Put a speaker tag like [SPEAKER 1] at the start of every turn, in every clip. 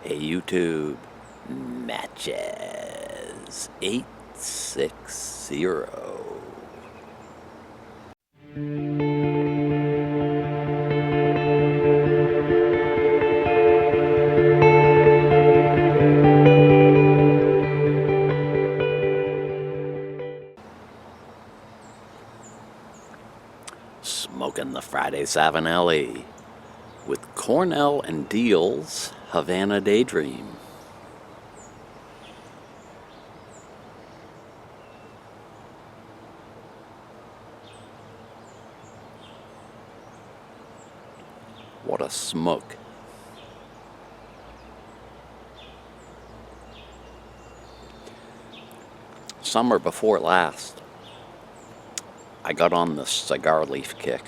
[SPEAKER 1] Hey YouTube, matches 860. Smoking the Friday Savinelli with Cornell and Deal's Havana Daydream. What a smoke. Summer before last, I got on the cigar leaf kick.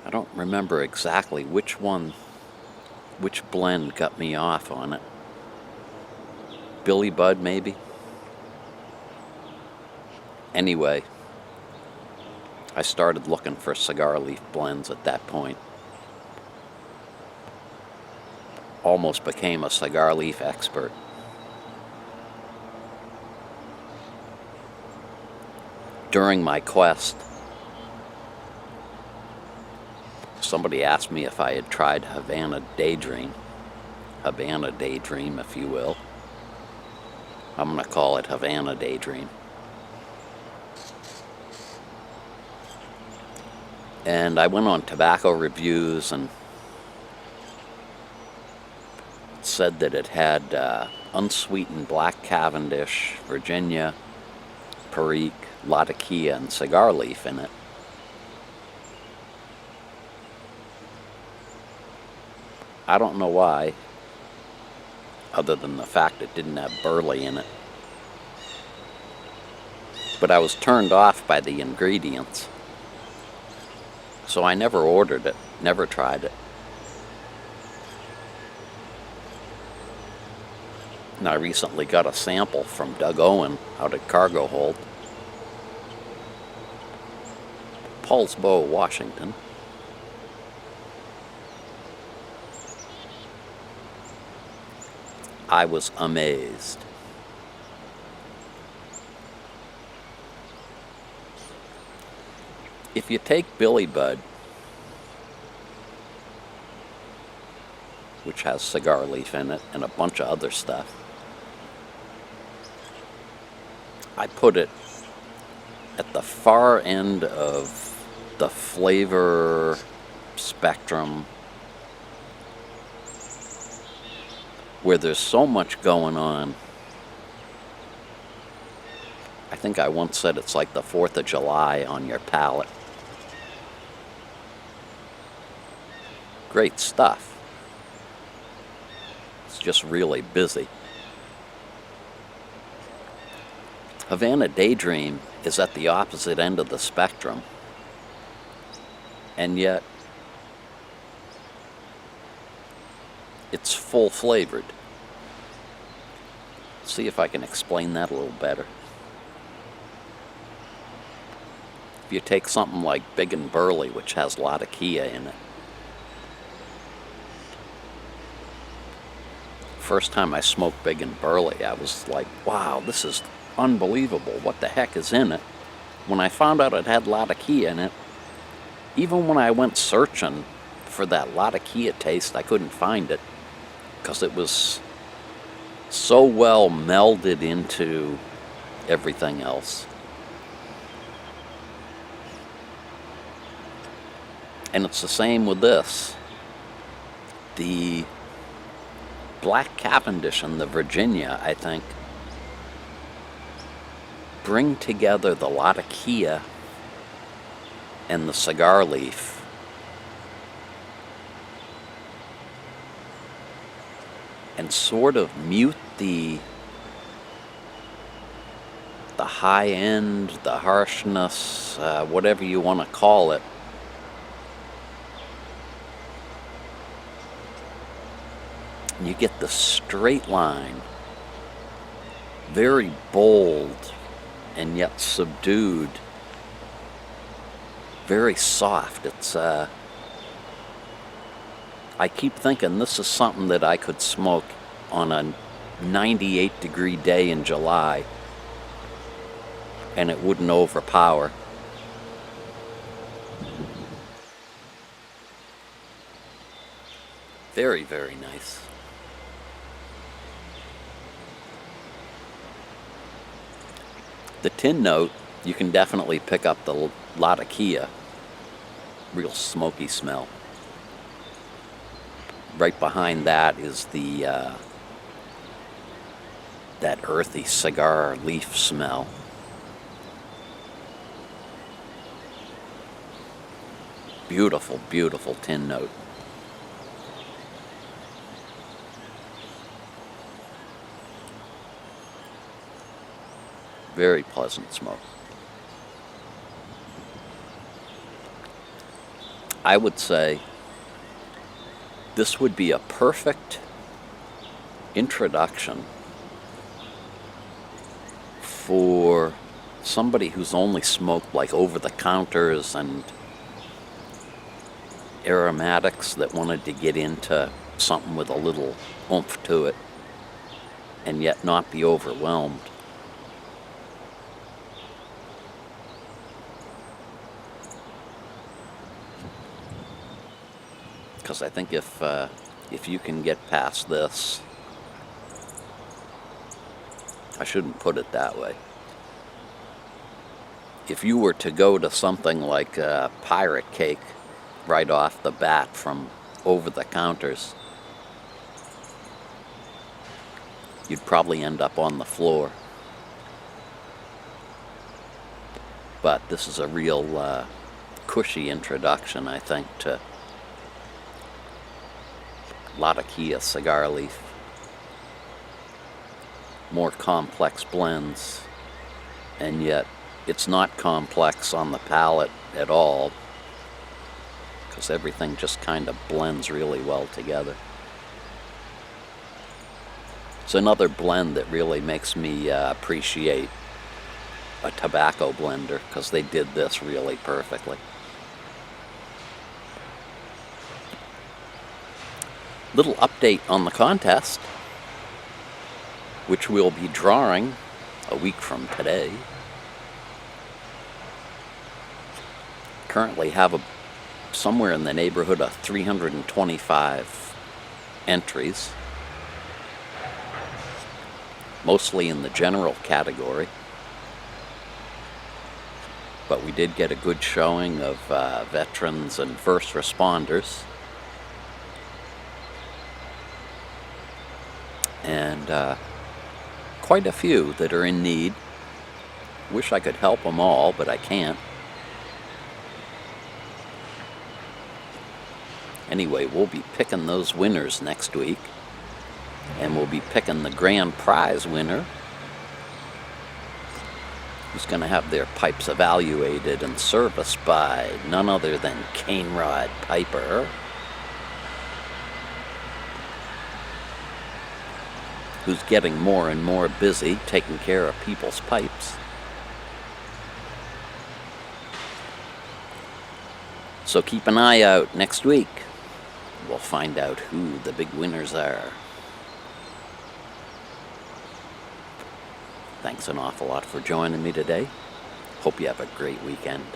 [SPEAKER 1] I don't remember exactly which blend got me off on it. Billy Bud, maybe? Anyway, I started looking for cigar leaf blends at that point. Almost became a cigar leaf expert. During my quest, somebody asked me if I had tried Havana Daydream, if you will. I'm going to call it Havana Daydream. And I went on tobacco reviews and said that it had unsweetened black Cavendish, Virginia, perique, latakia, and cigar leaf in it. I don't know why, other than the fact it didn't have burley in it. But I was turned off by the ingredients. So I never ordered it, never tried it. And I recently got a sample from Doug Owen out at Cargo Hold, Paulsbo, Washington. I was amazed. If you take Billy Bud, which has cigar leaf in it and a bunch of other stuff, I put it at the far end of the flavor spectrum, where there's so much going on. I think I once said it's like the 4th of July on your palate. Great stuff. It's just really busy. Havana Daydream is at the opposite end of the spectrum, and yet it's full flavored. See if I can explain that a little better. If you take something like Big and Burley, which has latakia in it. First time I smoked Big and Burley, I was like, wow, this is unbelievable. What the heck is in it? When I found out it had latakia in it, even when I went searching for that latakia taste, I couldn't find it because it was so well melded into everything else. And it's the same with this. The black Cavendish and the Virginia, I think, bring together the latakia and the cigar leaf and sort of mute the high end, the harshness, whatever you want to call it. You get the straight line, very bold and yet subdued very soft. It's I keep thinking this is something that I could smoke on a 98-degree day in July and it wouldn't overpower. Very, very nice. The tin note, you can definitely pick up the Latakia. Real smoky smell. Right behind that is the that earthy cigar leaf smell. Beautiful, beautiful tin note. Very pleasant smoke. I would say this would be a perfect introduction for somebody who's only smoked like over-the-counters and aromatics that wanted to get into something with a little oomph to it and yet not be overwhelmed. Because I think if you can get past this, I shouldn't put it that way. If you were to go to something like pirate cake right off the bat from over the counters, you'd probably end up on the floor. But this is a real cushy introduction, I think, to Latakia cigar leaf. More complex blends, and yet it's not complex on the palate at all, because everything just kind of blends really well together. It's another blend that really makes me appreciate a tobacco blender, because they did this really perfectly. Little update on the contest, which we'll be drawing a week from today. Currently have somewhere in the neighborhood of 325 entries, mostly in the general category, but we did get a good showing of veterans and first responders. And quite a few that are in need. Wish I could help them all, but I can't. Anyway, we'll be picking those winners next week, and we'll be picking the grand prize winner, who's going to have their pipes evaluated and serviced by none other than Cane Rod Piper, who's getting more and more busy taking care of people's pipes. So keep an eye out next week. We'll find out who the big winners are. Thanks an awful lot for joining me today. Hope you have a great weekend.